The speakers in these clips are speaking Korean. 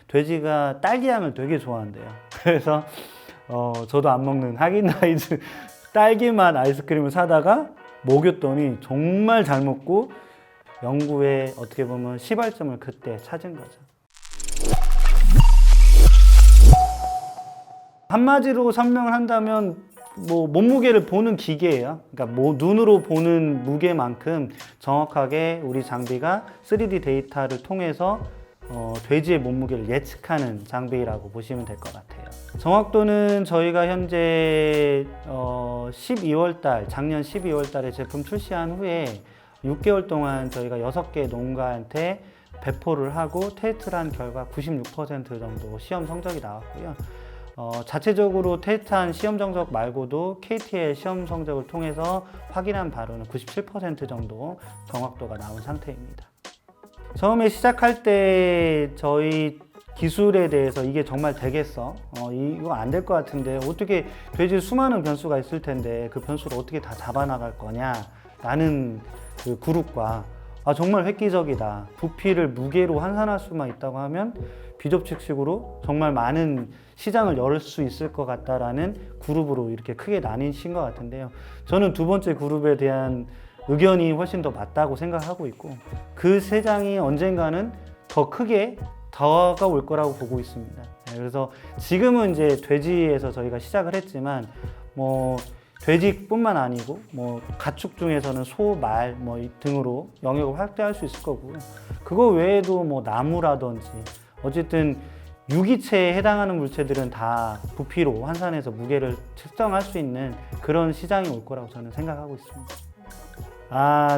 돼지가 딸기향을 되게 좋아한대요. 그래서 저도 안 먹는 하긴다이즈 딸기맛 아이스크림을 사다가 먹였더니 정말 잘 먹고 연구에 어떻게 보면 시발점을 그때 찾은 거죠. 한마디로 설명을 한다면 뭐 몸무게를 보는 기계예요. 그러니까 뭐 눈으로 보는 무게만큼 정확하게 우리 장비가 3D 데이터를 통해서 돼지의 몸무게를 예측하는 장비라고 보시면 될 것 같아요. 정확도는 저희가 현재 12월 달, 작년 12월 달에 제품 출시한 후에 6개월 동안 저희가 6개 농가한테 배포를 하고 테스트를 한 결과 96% 정도 시험 성적이 나왔고요. 자체적으로 테스트한 시험 성적 말고도 KTL 시험 성적을 통해서 확인한 바로는 97% 정도 정확도가 나온 상태입니다. 처음에 시작할 때 저희 기술에 대해서 이게 정말 되겠어? 이거 안 될 것 같은데 어떻게 돼지 수많은 변수가 있을 텐데 그 변수를 어떻게 다 잡아나갈 거냐? 라는 그 그룹과 정말 획기적이다. 부피를 무게로 환산할 수만 있다고 하면 비접촉식으로 정말 많은 시장을 열 수 있을 것 같다라는 그룹으로 이렇게 크게 나뉘신 것 같은데요. 저는 두 번째 그룹에 대한 의견이 훨씬 더 맞다고 생각하고 있고 그 시장이 언젠가는 더 크게 다가올 거라고 보고 있습니다. 그래서 지금은 이제 돼지에서 저희가 시작을 했지만 뭐 돼지뿐만 아니고 뭐 가축 중에서는 소, 말 뭐 등으로 영역을 확대할 수 있을 거고요. 그거 외에도 뭐 나무라든지 어쨌든 유기체에 해당하는 물체들은 다 부피로 환산해서 무게를 측정할 수 있는 그런 시장이 올 거라고 저는 생각하고 있습니다.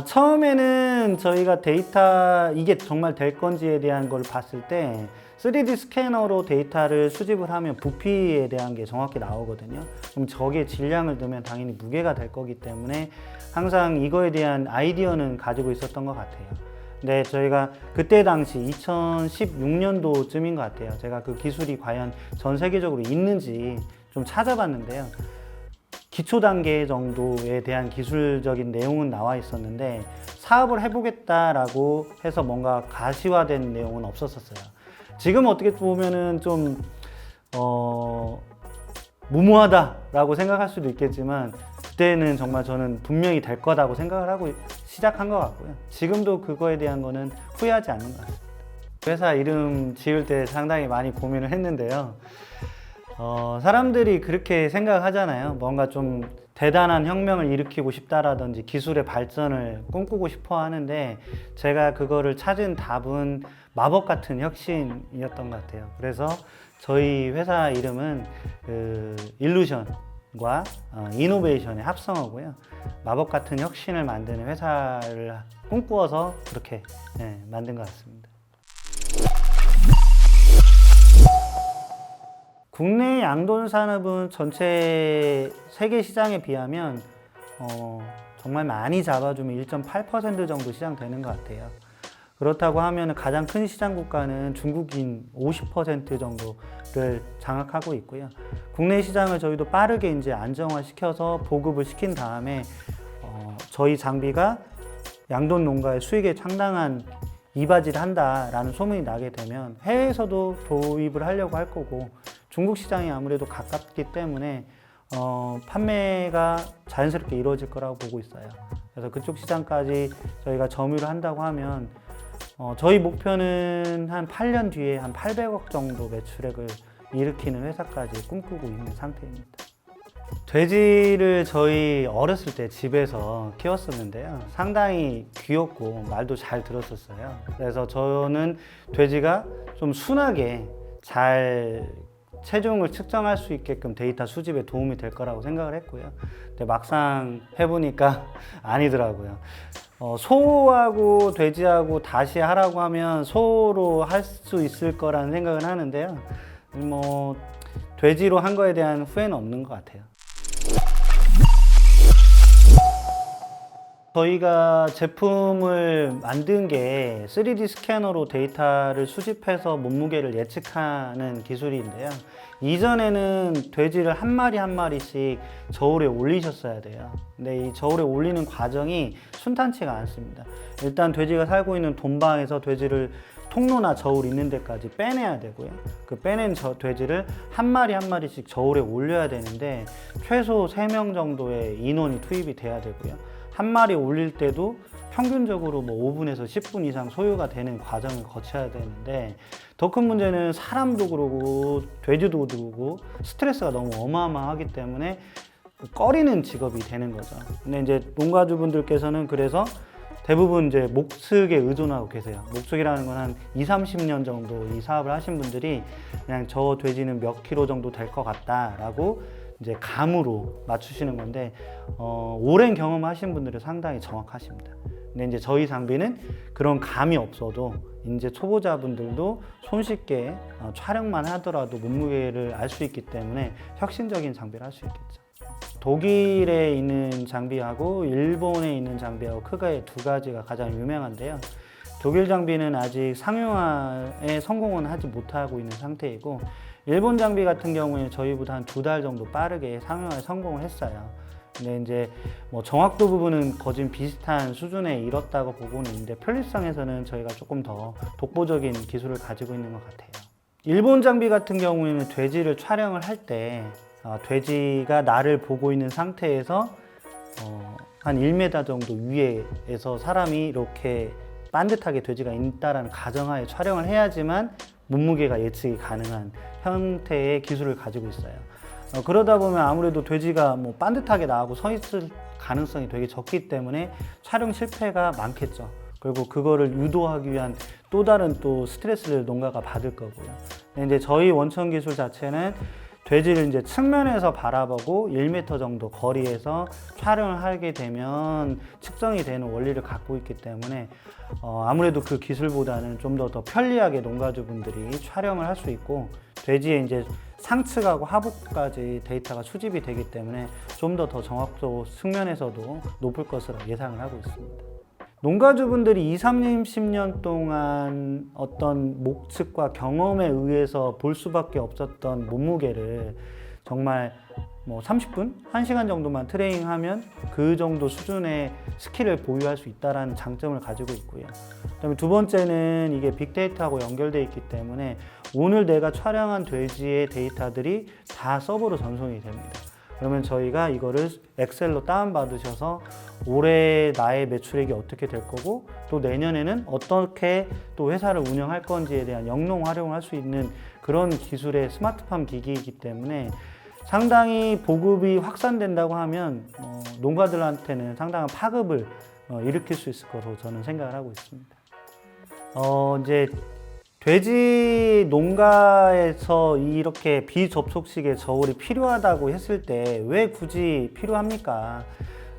처음에는 저희가 데이터 이게 정말 될 건지에 대한 걸 봤을 때 3D 스캐너로 데이터를 수집을 하면 부피에 대한 게 정확히 나오거든요. 그럼 저게 질량을 넣으면 당연히 무게가 될 거기 때문에 항상 이거에 대한 아이디어는 가지고 있었던 것 같아요. 근데 저희가 그때 당시 2016년도쯤인 것 같아요. 제가 그 기술이 과연 전 세계적으로 있는지 좀 찾아봤는데요. 기초 단계 정도에 대한 기술적인 내용은 나와 있었는데 사업을 해보겠다라고 해서 뭔가 가시화된 내용은 없었어요. 지금 어떻게 보면은 좀 무모하다라고 생각할 수도 있겠지만 그때는 정말 저는 분명히 될 거다고 생각을 하고 시작한 것 같고요. 지금도 그거에 대한 거는 후회하지 않는 것 같습니다. 회사 이름 지을 때 상당히 많이 고민을 했는데요. 사람들이 그렇게 생각하잖아요. 뭔가 좀 대단한 혁명을 일으키고 싶다라든지 기술의 발전을 꿈꾸고 싶어 하는데 제가 그거를 찾은 답은 마법 같은 혁신이었던 것 같아요. 그래서 저희 회사 이름은 일루션과 이노베이션의 합성어고요. 마법 같은 혁신을 만드는 회사를 꿈꾸어서 그렇게 만든 것 같습니다. 국내 양돈 산업은 전체 세계 시장에 비하면 정말 많이 잡아주면 1.8% 정도 시장 되는 것 같아요. 그렇다고 하면 가장 큰 시장 국가는 중국인 50% 정도를 장악하고 있고요. 국내 시장을 저희도 빠르게 이제 안정화시켜서 보급을 시킨 다음에 저희 장비가 양돈 농가의 수익에 상당한 이바지를 한다라는 소문이 나게 되면 해외에서도 도입을 하려고 할 거고 중국 시장이 아무래도 가깝기 때문에 판매가 자연스럽게 이루어질 거라고 보고 있어요. 그래서 그쪽 시장까지 저희가 점유를 한다고 하면 저희 목표는 한 8년 뒤에 한 800억 정도 매출액을 일으키는 회사까지 꿈꾸고 있는 상태입니다. 돼지를 저희 어렸을 때 집에서 키웠었는데요. 상당히 귀엽고 말도 잘 들었었어요. 그래서 저는 돼지가 좀 순하게 잘 체중을 측정할 수 있게끔 데이터 수집에 도움이 될 거라고 생각을 했고요. 근데 막상 해보니까 아니더라고요. 소하고 돼지하고 다시 하라고 하면 소로 할 수 있을 거라는 생각은 하는데요. 뭐 돼지로 한 거에 대한 후회는 없는 것 같아요. 저희가 제품을 만든 게 3D 스캐너로 데이터를 수집해서 몸무게를 예측하는 기술인데요. 이전에는 돼지를 한 마리 한 마리씩 저울에 올리셨어야 돼요. 근데 이 저울에 올리는 과정이 순탄치가 않습니다. 일단 돼지가 살고 있는 돈방에서 돼지를 통로나 저울 있는 데까지 빼내야 되고요. 그 빼낸 돼지를 한 마리 한 마리씩 저울에 올려야 되는데 최소 3명 정도의 인원이 투입이 돼야 되고요. 한 마리 올릴 때도 평균적으로 뭐 5분에서 10분 이상 소요가 되는 과정을 거쳐야 되는데 더 큰 문제는 사람도 그러고 돼지도 그러고 스트레스가 너무 어마어마하기 때문에 꺼리는 직업이 되는 거죠. 근데 이제 농가주분들께서는 그래서 대부분 이제 목축에 의존하고 계세요. 목축이라는 건 한 20-30년 정도 이 사업을 하신 분들이 그냥 저 돼지는 몇 킬로 정도 될 것 같다라고 이제 감으로 맞추시는 건데 오랜 경험하신 분들은 상당히 정확하십니다. 근데 이제 저희 장비는 그런 감이 없어도 이제 초보자분들도 손쉽게 촬영만 하더라도 몸무게를 알 수 있기 때문에 혁신적인 장비를 할 수 있겠죠. 독일에 있는 장비하고 일본에 있는 장비하고 크게 두 가지가 가장 유명한데요. 독일 장비는 아직 상용화에 성공은 하지 못하고 있는 상태이고 일본 장비 같은 경우에는 저희보다 한 2달 정도 빠르게 상용화에 성공을 했어요. 근데 이제 뭐 정확도 부분은 거진 비슷한 수준에 이뤘다고 보고는 있는데 편리성에서는 저희가 조금 더 독보적인 기술을 가지고 있는 것 같아요. 일본 장비 같은 경우에는 돼지를 촬영을 할 때 돼지가 나를 보고 있는 상태에서 한 1m 정도 위에서 사람이 이렇게 반듯하게 돼지가 있다라는 가정하에 촬영을 해야지만 몸무게가 예측이 가능한 형태의 기술을 가지고 있어요. 그러다 보면 아무래도 돼지가 뭐 반듯하게 나오고 서 있을 가능성이 되게 적기 때문에 촬영 실패가 많겠죠. 그리고 그거를 유도하기 위한 또 다른 또 스트레스를 농가가 받을 거고요. 근데 이제 저희 원천 기술 자체는 돼지를 이제 측면에서 바라보고 1m 정도 거리에서 촬영을 하게 되면 측정이 되는 원리를 갖고 있기 때문에 아무래도 그 기술보다는 좀 더 편리하게 농가주분들이 촬영을 할 수 있고 돼지의 이제 상측하고 하부까지 데이터가 수집이 되기 때문에 좀 더 정확도 측면에서도 높을 것으로 예상을 하고 있습니다. 농가주분들이 20-30년 동안 어떤 목측과 경험에 의해서 볼 수밖에 없었던 몸무게를 정말 뭐 30분, 1시간 정도만 트레이닝하면 그 정도 수준의 스킬을 보유할 수 있다는 장점을 가지고 있고요. 그다음에 두 번째는 이게 빅데이터하고 연결되어 있기 때문에 오늘 내가 촬영한 돼지의 데이터들이 다 서버로 전송이 됩니다. 그러면 저희가 이거를 엑셀로 다운받으셔서 올해 나의 매출액이 어떻게 될 거고 또 내년에는 어떻게 또 회사를 운영할 건지에 대한 영농 활용을 할 수 있는 그런 기술의 스마트팜 기기이기 때문에 상당히 보급이 확산된다고 하면 농가들한테는 상당한 파급을 일으킬 수 있을 거로 저는 생각을 하고 있습니다. 이제 돼지 농가에서 이렇게 비접촉식의 저울이 필요하다고 했을 때 왜 굳이 필요합니까?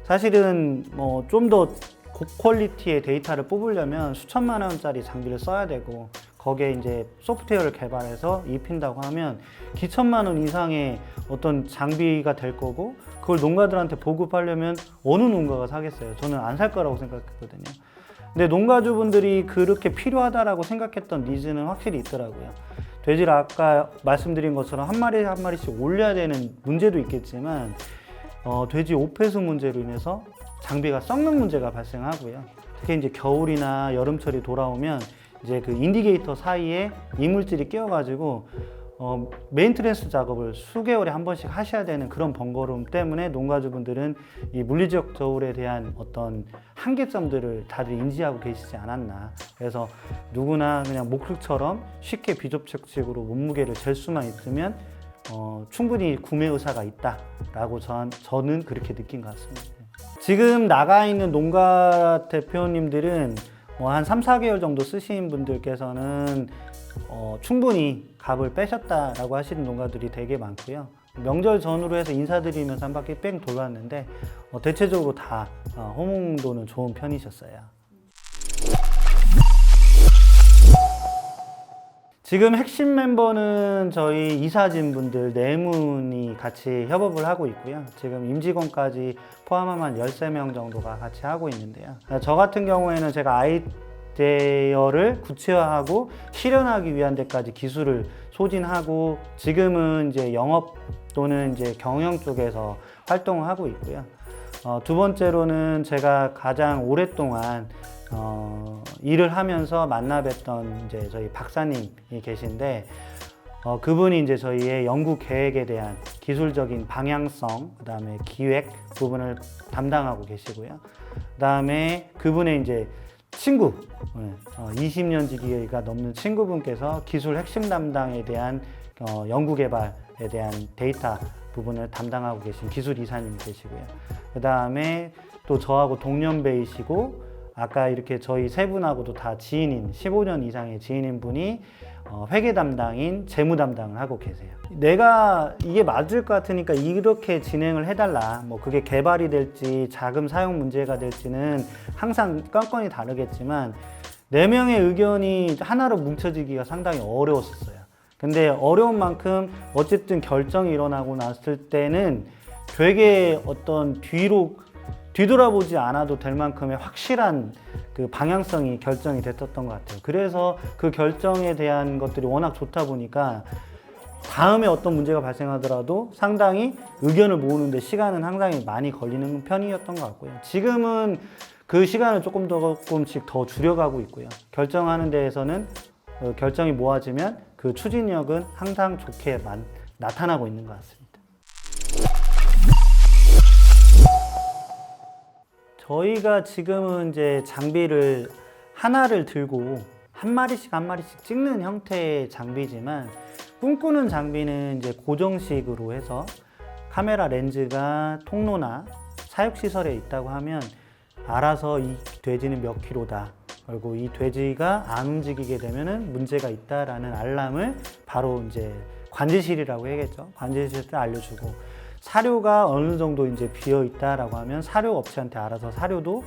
사실은 좀 더 고퀄리티의 데이터를 뽑으려면 수천만 원짜리 장비를 써야 되고 거기에 이제 소프트웨어를 개발해서 입힌다고 하면 기천만 원 이상의 어떤 장비가 될 거고 그걸 농가들한테 보급하려면 어느 농가가 사겠어요? 저는 안 살 거라고 생각했거든요. 근데 농가주분들이 그렇게 필요하다라고 생각했던 니즈는 확실히 있더라고요. 돼지를 아까 말씀드린 것처럼 한 마리 한 마리씩 올려야 되는 문제도 있겠지만 돼지 오폐수 문제로 인해서 장비가 썩는 문제가 발생하고요. 특히 이제 겨울이나 여름철이 돌아오면 이제 그 인디게이터 사이에 이물질이 끼어가지고 메인트랜스 작업을 수개월에 한 번씩 하셔야 되는 그런 번거로움 때문에 농가주분들은 이 물리적 저울에 대한 어떤 한계점들을 다들 인지하고 계시지 않았나. 그래서 누구나 그냥 목축처럼 쉽게 비접촉식으로 몸무게를 잴 수만 있으면 충분히 구매 의사가 있다라고 저는 그렇게 느낀 것 같습니다. 지금 나가 있는 농가 대표님들은 한 3-4개월 정도 쓰신 분들께서는 충분히 값을 빼셨다라고 하시는 농가들이 되게 많고요. 명절 전후로 해서 인사드리면서 한 바퀴 뺑 돌았는데 대체적으로 다 호응도는 좋은 편이셨어요. 지금 핵심 멤버는 저희 이사진 분들 4분이 같이 협업을 하고 있고요. 지금 임직원까지 포함하면 13명 정도가 같이 하고 있는데요. 저 같은 경우에는 제가 아이디어를 구체화하고 실현하기 위한 데까지 기술을 소진하고 지금은 이제 영업 또는 이제 경영 쪽에서 활동을 하고 있고요. 두 번째로는 제가 가장 오랫동안 일을 하면서 만나 뵀던 이제 저희 박사님이 계신데 그분이 이제 저희의 연구 계획에 대한 기술적인 방향성, 그다음에 기획 부분을 담당하고 계시고요. 그다음에 그분의 이제 친구, 20년 지기가 넘는 친구분께서 기술 핵심 담당에 대한 연구 개발에 대한 데이터 부분을 담당하고 계신 기술 이사님이 계시고요. 그다음에 또 저하고 동년배이시고 아까 이렇게 저희 세 분하고도 다 지인인 15년 이상의 지인인 분이 회계 담당인 재무 담당을 하고 계세요. 내가 이게 맞을 것 같으니까 이렇게 진행을 해달라. 뭐 그게 개발이 될지 자금 사용 문제가 될지는 항상 건건이 다르겠지만 4명의 의견이 하나로 뭉쳐지기가 상당히 어려웠었어요. 근데 어려운 만큼 어쨌든 결정이 일어나고 났을 때는 되게 어떤 뒤돌아보지 않아도 될 만큼의 확실한 그 방향성이 결정이 됐었던 것 같아요. 그래서 그 결정에 대한 것들이 워낙 좋다 보니까 다음에 어떤 문제가 발생하더라도 상당히 의견을 모으는데 시간은 상당히 많이 걸리는 편이었던 것 같고요. 지금은 그 시간을 조금씩 더 줄여가고 있고요. 결정하는 데에서는 결정이 모아지면 그 추진력은 항상 좋게 나타나고 있는 것 같습니다. 저희가 지금은 이제 장비를 하나를 들고 한 마리씩 찍는 형태의 장비지만 꿈꾸는 장비는 이제 고정식으로 해서 카메라 렌즈가 통로나 사육시설에 있다고 하면 알아서 이 돼지는 몇 킬로다. 그리고 이 돼지가 안 움직이게 되면은 문제가 있다라는 알람을 바로 이제 관제실이라고 해야겠죠. 관제실에 알려주고 사료가 어느 정도 이제 비어 있다라고 하면 사료 업체한테 알아서 사료도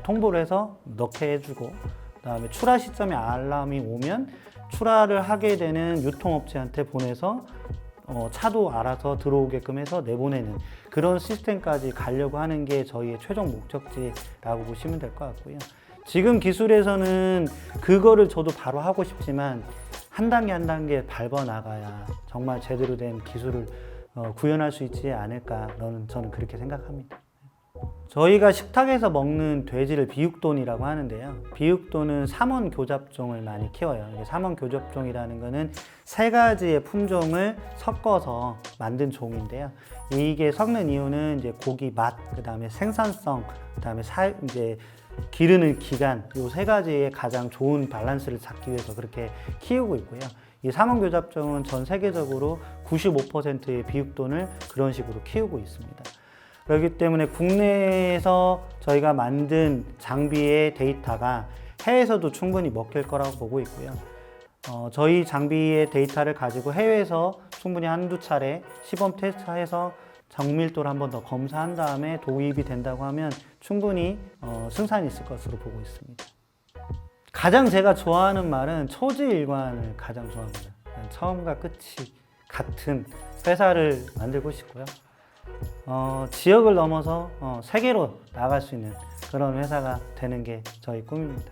통보를 해서 넣게 해주고 그다음에 출하 시점에 알람이 오면 출하를 하게 되는 유통업체한테 보내서 차도 알아서 들어오게끔 해서 내보내는 그런 시스템까지 가려고 하는 게 저희의 최종 목적지라고 보시면 될 것 같고요. 지금 기술에서는 그거를 저도 바로 하고 싶지만 한 단계 한 단계 밟아 나가야 정말 제대로 된 기술을 구현할 수 있지 않을까 저는 그렇게 생각합니다. 저희가 식탁에서 먹는 돼지를 비육돈이라고 하는데요. 비육돈은 삼원 교잡종을 많이 키워요. 삼원 교잡종이라는 거는 3가지의 품종을 섞어서 만든 종인데요. 이게 섞는 이유는 이제 고기 맛, 그 다음에 생산성, 그 다음에 이제 기르는 기간, 이 3가지의 가장 좋은 밸런스를 잡기 위해서 그렇게 키우고 있고요. 이 삼원교잡종은 전 세계적으로 95%의 비육돈을 그런 식으로 키우고 있습니다. 그렇기 때문에 국내에서 저희가 만든 장비의 데이터가 해외에서도 충분히 먹힐 거라고 보고 있고요. 저희 장비의 데이터를 가지고 해외에서 충분히 한두 차례 시범 테스트해서 정밀도를 한 번 더 검사한 다음에 도입이 된다고 하면 충분히 승산이 있을 것으로 보고 있습니다. 가장 제가 좋아하는 말은 초지일관을 가장 좋아합니다. 처음과 끝이 같은 회사를 만들고 싶고요. 지역을 넘어서 세계로 나갈 수 있는 그런 회사가 되는 게 저희 꿈입니다.